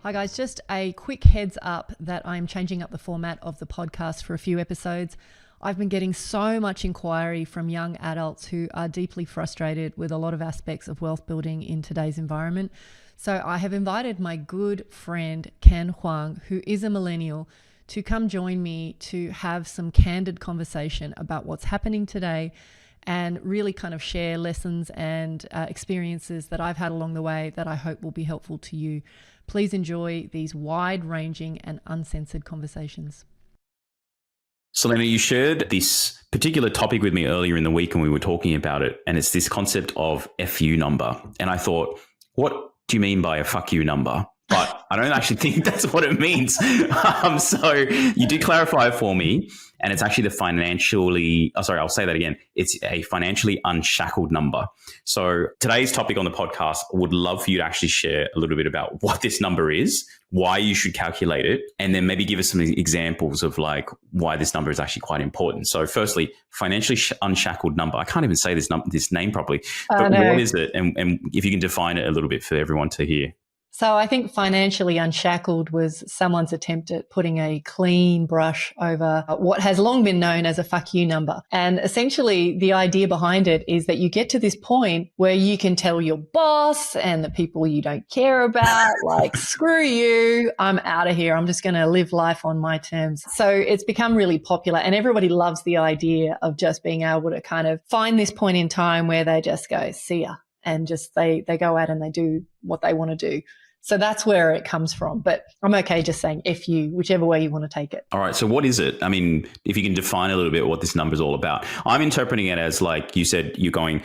Hi guys, just a quick heads up that I'm changing up the format of the podcast for a few episodes. I've been getting so much inquiry from young adults who are deeply frustrated with a lot of aspects of wealth building in today's environment. So I have invited my good friend Ken Huang, who is a millennial, to come join me to have some candid conversation about what's happening today and really kind of share lessons and experiences that I've had along the way that I hope will be helpful to you. Please enjoy these wide-ranging and uncensored conversations. Selena, you shared this particular topic with me earlier in the week and we were talking about it, and it's this concept of FU number. And I thought, what do you mean by a fuck you number? But I don't actually think that's what it means. So you did clarify it for me, and it's actually I'll say that again. It's a financially unshackled number. So today's topic on the podcast, I would love for you to actually share a little bit about what this number is, why you should calculate it, and then maybe give us some examples of like why this number is actually quite important. So firstly, financially unshackled number. I can't even say this name properly, but what is it? And if you can define it a little bit for everyone to hear. So I think financially unshackled was someone's attempt at putting a clean brush over what has long been known as a fuck you number. And essentially the idea behind it is that you get to this point where you can tell your boss and the people you don't care about, like, screw you, I'm out of here. I'm just going to live life on my terms. So it's become really popular and everybody loves the idea of just being able to kind of find this point in time where they just go, see ya. And just they go out and they do what they want to do. So that's where it comes from. But I'm okay just saying F you, whichever way you want to take it. All right. So what is it? I mean, if you can define a little bit what this number is all about. I'm interpreting it as like you said, you're going,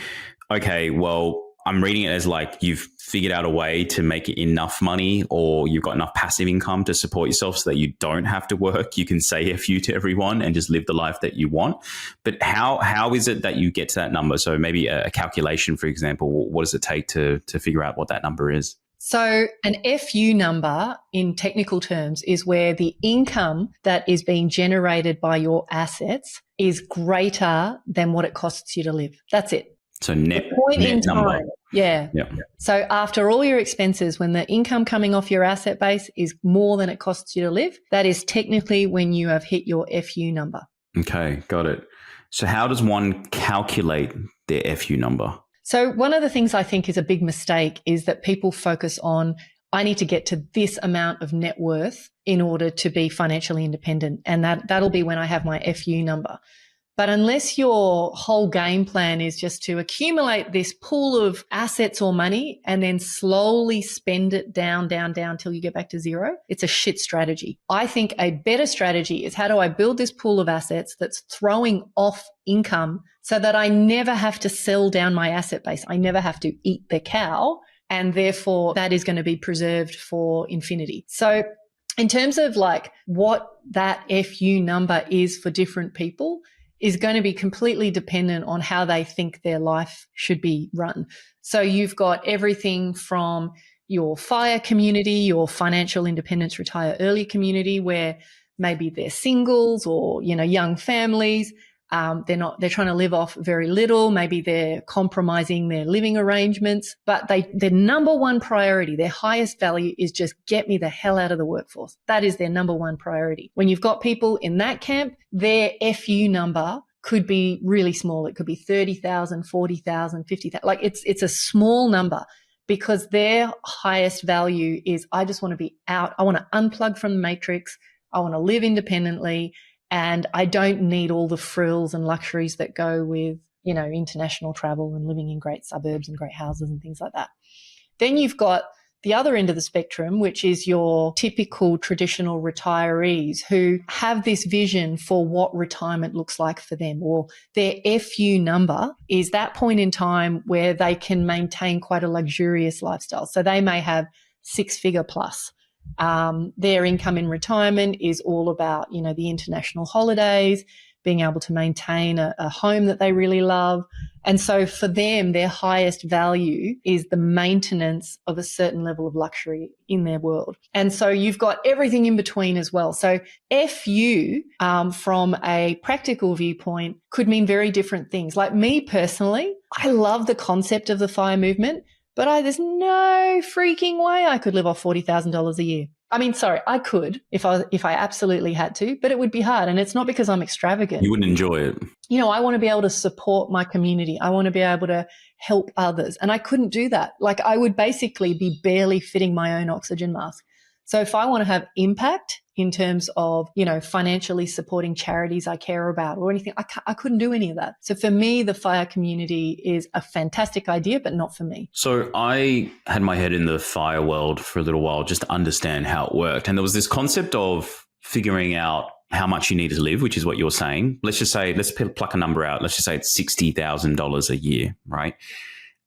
okay, well, I'm reading it as like you've figured out a way to make enough money or you've got enough passive income to support yourself so that you don't have to work. You can say F you to everyone and just live the life that you want. But how is it that you get to that number? So maybe a calculation, for example, what does it take to figure out what that number is? So an FU number in technical terms is where the income that is being generated by your assets is greater than what it costs you to live. That's it. So net number. Yeah. So after all your expenses, when the income coming off your asset base is more than it costs you to live, that is technically when you have hit your FU number. Okay, got it. So how does one calculate their FU number? So one of the things I think is a big mistake is that people focus on, I need to get to this amount of net worth in order to be financially independent. And that'll be when I have my FU number. But unless your whole game plan is just to accumulate this pool of assets or money and then slowly spend it down till you get back to zero, it's a shit strategy. I think a better strategy is, how do I build this pool of assets that's throwing off income so that I never have to sell down my asset base? I never have to eat the cow, and therefore that is going to be preserved for infinity. So in terms of like what that FU number is for different people, is going to be completely dependent on how they think their life should be run. So you've got everything from your FIRE community, your financial independence retire early community, where maybe they're singles or, young families. They're trying to live off very little. Maybe they're compromising their living arrangements, but their number one priority, their highest value is just get me the hell out of the workforce. That is their number one priority. When you've got people in that camp, their FU number could be really small. It could be 30,000, 40,000, 50,000. Like it's a small number because their highest value is, I just want to be out. I want to unplug from the matrix. I want to live independently. And I don't need all the frills and luxuries that go with, international travel and living in great suburbs and great houses and things like that. Then you've got the other end of the spectrum, which is your typical traditional retirees who have this vision for what retirement looks like for them, or their FU number is that point in time where they can maintain quite a luxurious lifestyle. So they may have 6-figure plus. Their income in retirement is all about, the international holidays, being able to maintain a home that they really love. And so for them, their highest value is the maintenance of a certain level of luxury in their world. And so you've got everything in between as well. So FU, from a practical viewpoint, could mean very different things. Like me personally, I love the concept of the FIRE movement, But there's no freaking way I could live off $40,000 a year. I mean, sorry, I could if I absolutely had to, but it would be hard. And it's not because I'm extravagant. You wouldn't enjoy it. You know, I want to be able to support my community. I want to be able to help others. And I couldn't do that. Like, I would basically be barely fitting my own oxygen mask. So if I want to have impact in terms of, you know, financially supporting charities I care about or anything, I couldn't do any of that. So for me, the FIRE community is a fantastic idea, but not for me. So I had my head in the FIRE world for a little while just to understand how it worked. And there was this concept of figuring out how much you need to live, which is what you're saying. Let's just say, let's pluck a number out. Let's just say it's $60,000 a year, right?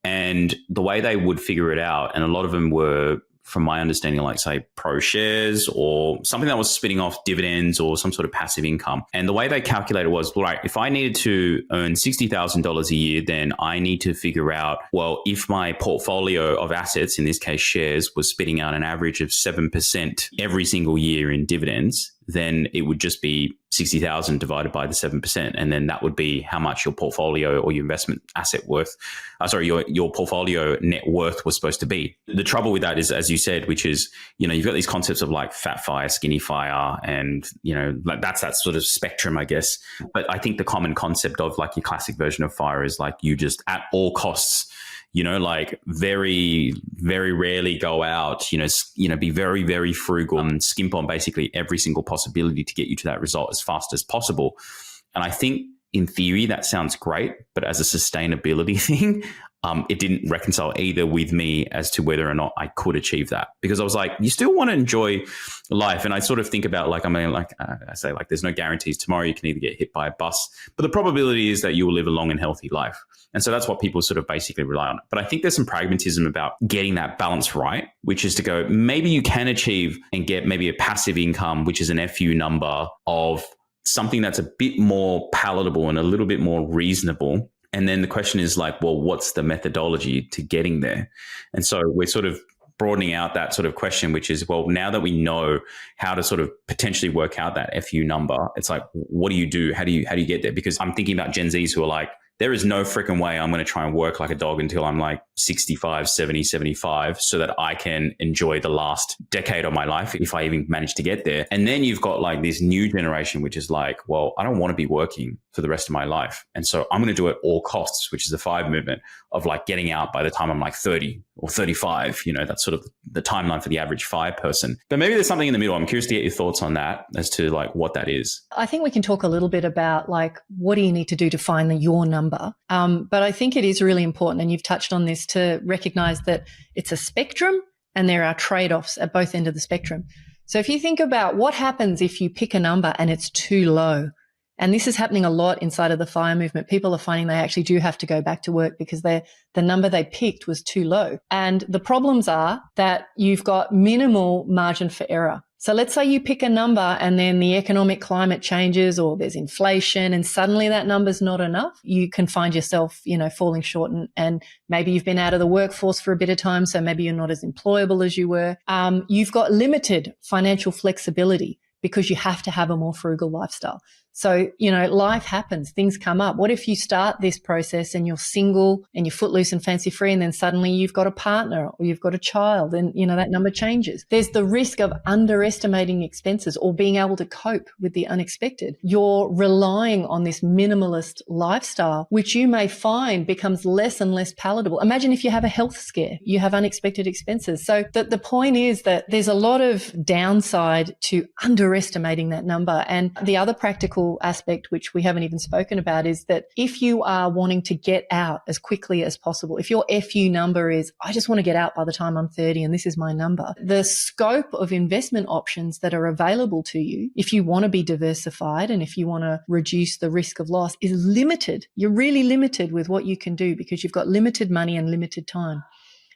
And the way they would figure it out, and a lot of them were, from my understanding, like say pro shares or something that was spitting off dividends or some sort of passive income. And the way they calculated was, right, if I needed to earn $60,000 a year, then I need to figure out, well, if my portfolio of assets, in this case shares, was spitting out an average of 7% every single year in dividends, then it would just be 60,000 divided by the 7%. And then that would be how much your portfolio or your investment asset worth, your portfolio net worth was supposed to be. The trouble with that is, as you said, which is, you know, you've got these concepts of like fat FIRE, skinny FIRE, and, you know, like that's that sort of spectrum, I guess. But I think the common concept of like your classic version of FIRE is like you just at all costs, you know, like very, very rarely go out, be very, very frugal and skimp on basically every single possibility to get you to that result as fast as possible. And I think in theory, that sounds great, but as a sustainability thing, it didn't reconcile either with me as to whether or not I could achieve that, because I was like, you still want to enjoy life. And I sort of think about like, I say like, there's no guarantees tomorrow you can either get hit by a bus, but the probability is that you will live a long and healthy life. And so that's what people sort of basically rely on. But I think there's some pragmatism about getting that balance right, which is to go, maybe you can achieve and get maybe a passive income, which is an FU number of something that's a bit more palatable and a little bit more reasonable. And then the question is like, well, what's the methodology to getting there? And so we're sort of broadening out that sort of question, which is, well, now that we know how to sort of potentially work out that FU number, it's like, what do you do? How do you get there? Because I'm thinking about Gen Zs who are like, there is no freaking way I'm going to try and work like a dog until I'm like 65, 70, 75 so that I can enjoy the last decade of my life if I even manage to get there. And then you've got like this new generation, which is like, well, I don't want to be working for the rest of my life. And so I'm going to do it at all costs, which is the FIRE movement of like getting out by the time I'm like 30 or 35. You know, that's sort of the timeline for the average FIRE person. But maybe there's something in the middle. I'm curious to get your thoughts on that as to like what that is. I think we can talk a little bit about like, what do you need to do to find your number? But I think it is really important, and you've touched on this, to recognize that it's a spectrum and there are trade-offs at both ends of the spectrum. So if you think about what happens if you pick a number and it's too low, and this is happening a lot inside of the FIRE movement, people are finding they actually do have to go back to work because the number they picked was too low. And the problems are that you've got minimal margin for error. So let's say you pick a number and then the economic climate changes or there's inflation and suddenly that number's not enough. You can find yourself, falling short, and maybe you've been out of the workforce for a bit of time. So maybe you're not as employable as you were. You've got limited financial flexibility because you have to have a more frugal lifestyle. So, life happens, things come up. What if you start this process and you're single and you're footloose and fancy free, and then suddenly you've got a partner or you've got a child, and, that number changes. There's the risk of underestimating expenses or being able to cope with the unexpected. You're relying on this minimalist lifestyle, which you may find becomes less and less palatable. Imagine if you have a health scare, you have unexpected expenses. So the point is that there's a lot of downside to underestimating that number. And the other practical aspect, which we haven't even spoken about, is that if you are wanting to get out as quickly as possible, if your FU number is, I just want to get out by the time I'm 30 and this is my number, the scope of investment options that are available to you, if you want to be diversified and if you want to reduce the risk of loss, is limited. You're really limited with what you can do because you've got limited money and limited time.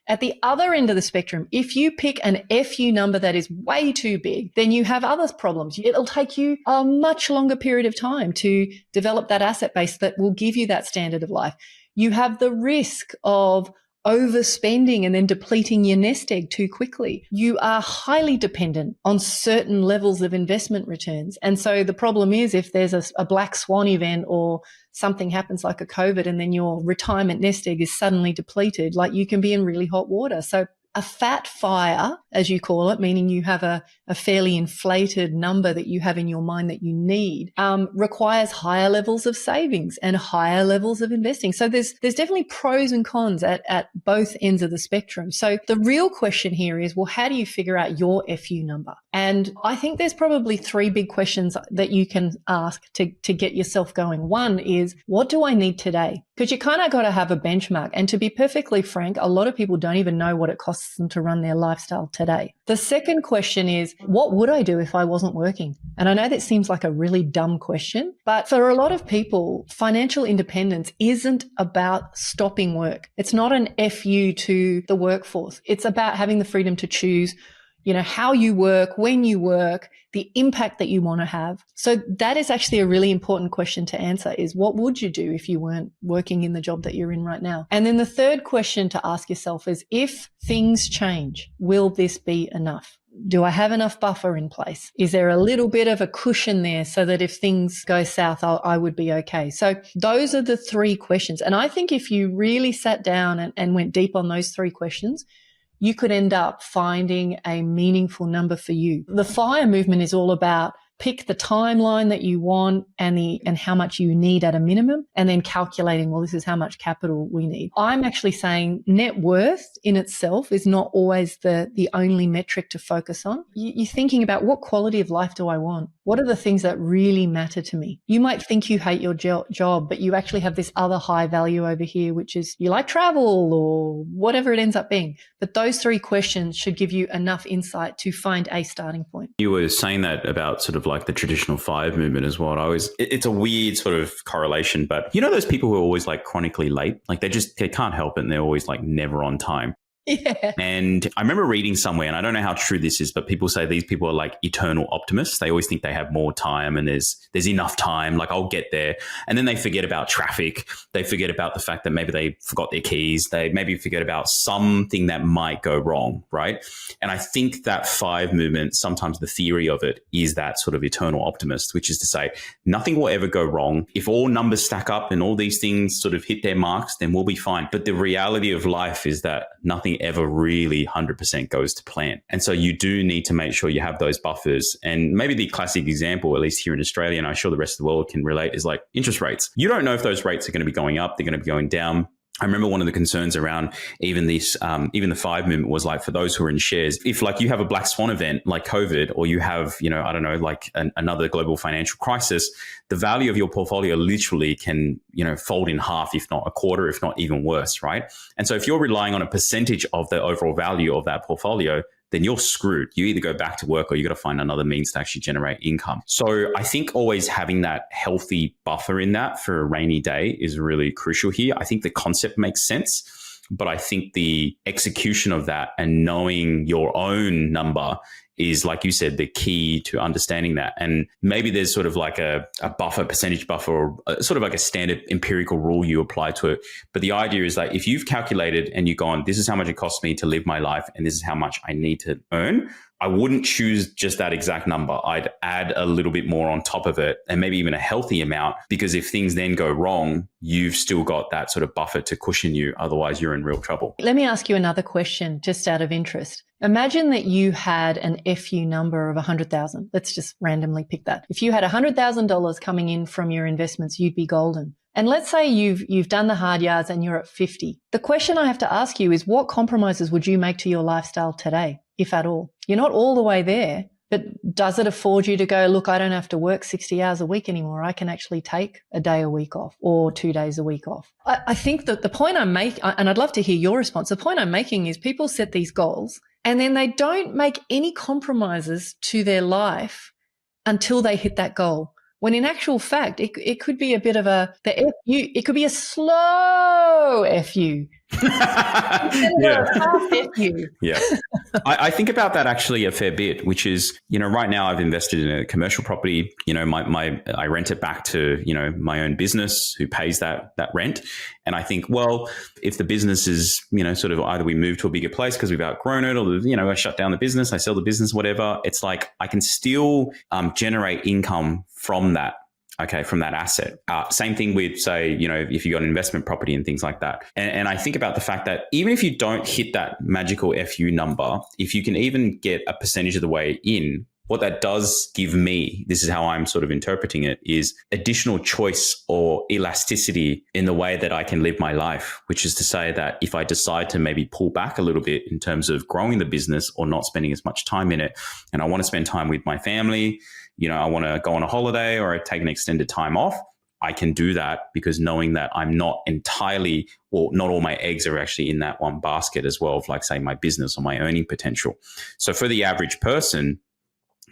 At the other end of the spectrum, if you pick an FU number that is way too big, then you have other problems. It'll take you a much longer period of time to develop that asset base that will give you that standard of life. You have the risk of overspending and then depleting your nest egg too quickly. You are highly dependent on certain levels of investment returns. And so the problem is if there's a black swan event or something happens like a COVID and then your retirement nest egg is suddenly depleted, like you can be in really hot water. So a fat fire, as you call it, meaning you have a fairly inflated number that you have in your mind that you need, requires higher levels of savings and higher levels of investing. So there's definitely pros and cons at both ends of the spectrum. So the real question here is, well, how do you figure out your FU number? And I think there's probably three big questions that you can ask to get yourself going. One is, what do I need today? Because you kind of got to have a benchmark. And to be perfectly frank, a lot of people don't even know what it costs them to run their lifestyle today. The second question is, what would I do if I wasn't working? And I know that seems like a really dumb question, but for a lot of people, financial independence isn't about stopping work. It's not an FU to the workforce. It's about having the freedom to choose, how you work, when you work, the impact that you want to have. So that is actually a really important question to answer, is what would you do if you weren't working in the job that you're in right now? And then the third question to ask yourself is, if things change, will this be enough? Do I have enough buffer in place? Is there a little bit of a cushion there so that if things go south, I would be okay? So those are the three questions. And I think if you really sat down and went deep on those three questions, you could end up finding a meaningful number for you. The FIRE movement is all about pick the timeline that you want and how much you need at a minimum, and then calculating, well, this is how much capital we need. I'm actually saying net worth in itself is not always the only metric to focus on. You're thinking about, what quality of life do I want? What are the things that really matter to me? You might think you hate your job, but you actually have this other high value over here, which is you like travel or whatever it ends up being. But those three questions should give you enough insight to find a starting point. You were saying that about sort of like the traditional FIRE movement as well. It's a weird sort of correlation, but those people who are always like chronically late, like they can't help it and they're always like never on time. Yeah. And I remember reading somewhere, and I don't know how true this is, but people say these people are like eternal optimists. They always think they have more time and there's enough time, like I'll get there. And then they forget about traffic. They forget about the fact that maybe they forgot their keys. They maybe forget about something that might go wrong, right? And I think that FIRE movement, sometimes the theory of it is that sort of eternal optimist, which is to say nothing will ever go wrong. If all numbers stack up and all these things sort of hit their marks, then we'll be fine. But the reality of life is that nothing ever really 100% goes to plan. And so you do need to make sure you have those buffers. And maybe the classic example, at least here in Australia, and I'm sure the rest of the world can relate, is like interest rates. You don't know if those rates are going to be going up, they're going to be going down. I remember one of the concerns around even the FIRE movement was like, for those who are in shares, if like you have a black swan event like COVID, or you have, I don't know, like another global financial crisis, the value of your portfolio literally can, fold in half, if not a quarter, if not even worse, right? And so if you're relying on a percentage of the overall value of that portfolio, then you're screwed. You either go back to work or you got to find another means to actually generate income. So I think always having that healthy buffer in that for a rainy day is really crucial here. I think the concept makes sense, but I think the execution of that and knowing your own number is, like you said, the key to understanding that. And maybe there's sort of like a buffer, percentage buffer, or sort of like a standard empirical rule you apply to it. But the idea is that if you've calculated and you've gone, this is how much it costs me to live my life and this is how much I need to earn, I wouldn't choose just that exact number. I'd add a little bit more on top of it, and maybe even a healthy amount, because if things then go wrong, you've still got that sort of buffer to cushion you. Otherwise, you're in real trouble. Let me ask you another question, just out of interest. Imagine that you had an FU number of 100,000. Let's just randomly pick that. If you had $100,000 coming in from your investments, you'd be golden. And let's say you've done the hard yards and you're at 50. The question I have to ask you is, what compromises would you make to your lifestyle today, if at all? You're not all the way there, but does it afford you to go, look, I don't have to work 60 hours a week anymore. I can actually take a day a week off or 2 days a week off. I think that the point I'm making, and I'd love to hear your response, the point I'm making is people set these goals and then they don't make any compromises to their life until they hit that goal. When in actual fact, it could be a bit of it could be a slow FU Yeah. Half FU. Yeah. I think about that actually a fair bit, which is, right now I've invested in a commercial property. I rent it back to, my own business who pays that rent. And I think, well, if the business is, sort of either we move to a bigger place because we've outgrown it, or, I shut down the business, I sell the business, whatever. It's like I can still generate income from that. Okay, from that asset. Same thing with, say, if you got an investment property and things like that. And I think about the fact that even if you don't hit that magical FU number, if you can even get a percentage of the way in, what that does give me, this is how I'm sort of interpreting it, is additional choice or elasticity in the way that I can live my life, which is to say that if I decide to maybe pull back a little bit in terms of growing the business or not spending as much time in it, and I want to spend time with my family, I want to go on a holiday or take an extended time off, I can do that because knowing that I'm not entirely, or not all my eggs are actually in that one basket as well of, like, say, my business or my earning potential. So for the average person,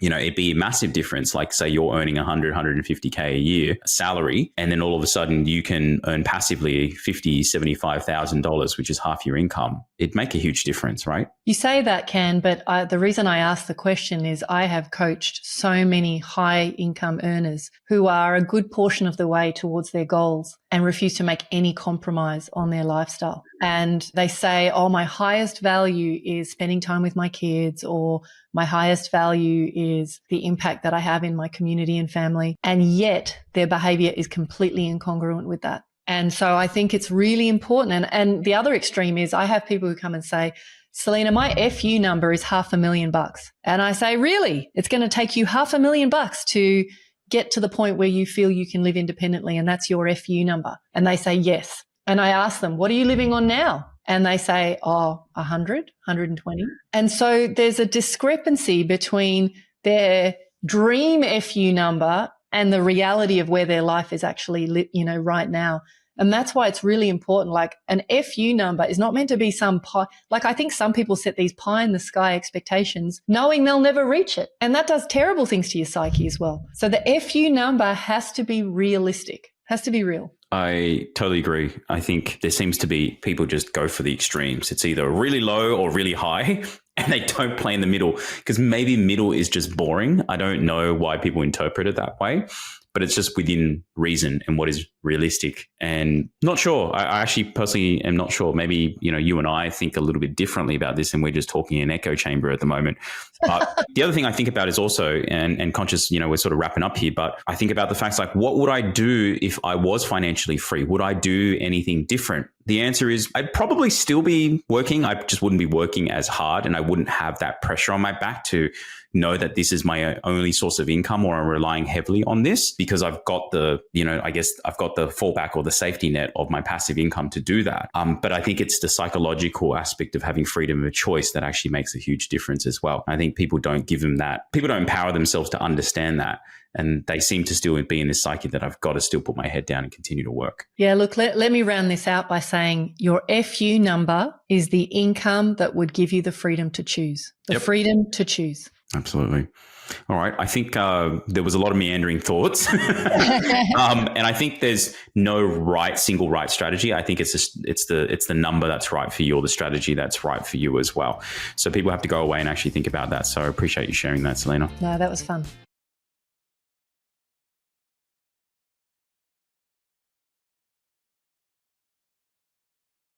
it'd be a massive difference. Like, say you're earning 100, 150K a year salary, and then all of a sudden you can earn passively $50,000, $75,000, which is half your income. It'd make a huge difference, right? You say that, Ken, but the reason I asked the question is I have coached so many high income earners who are a good portion of the way towards their goals and refuse to make any compromise on their lifestyle. And they say, oh, my highest value is spending time with my kids, or my highest value is the impact that I have in my community and family. And yet their behavior is completely incongruent with that. And so I think it's really important. And the other extreme is I have people who come and say, Selena, my FU number is $500,000. And I say, really? It's going to take you $500,000 to get to the point where you feel you can live independently, and that's your FU number? And they say, yes. And I ask them, what are you living on now? And they say, 100, 120. And so there's a discrepancy between their dream FU number and the reality of where their life is actually, right now. And that's why it's really important. Like, an FU number is not meant to be some pie. Like, I think some people set these pie in the sky expectations knowing they'll never reach it. And that does terrible things to your psyche as well. So the FU number has to be realistic, has to be real. I totally agree. I think there seems to be people just go for the extremes. It's either really low or really high, and they don't play in the middle, because maybe middle is just boring. I don't know why people interpret it that way, but it's just within reason and what is realistic. And not sure. I actually personally am not sure. Maybe, you and I think a little bit differently about this, and we're just talking in an echo chamber at the moment. But the other thing I think about is also, and conscious, we're sort of wrapping up here, but I think about the facts like, what would I do if I was financially free? Would I do anything different? The answer is I'd probably still be working. I just wouldn't be working as hard, and I wouldn't have that pressure on my back to know that this is my only source of income, or I'm relying heavily on this, because I've got the, I guess I've got the fallback or the safety net of my passive income to do that. But I think it's the psychological aspect of having freedom of choice that actually makes a huge difference as well. I think people don't give them that. People don't empower themselves to understand that. And they seem to still be in this psyche that I've got to still put my head down and continue to work. Yeah, look, let me round this out by saying your FU number is the income that would give you the freedom to choose, freedom to choose. Absolutely. All right. I think there was a lot of meandering thoughts. And I think there's no single right strategy. I think it's the number that's right for you, or the strategy that's right for you as well. So people have to go away and actually think about that. So I appreciate you sharing that, Selena. No, that was fun.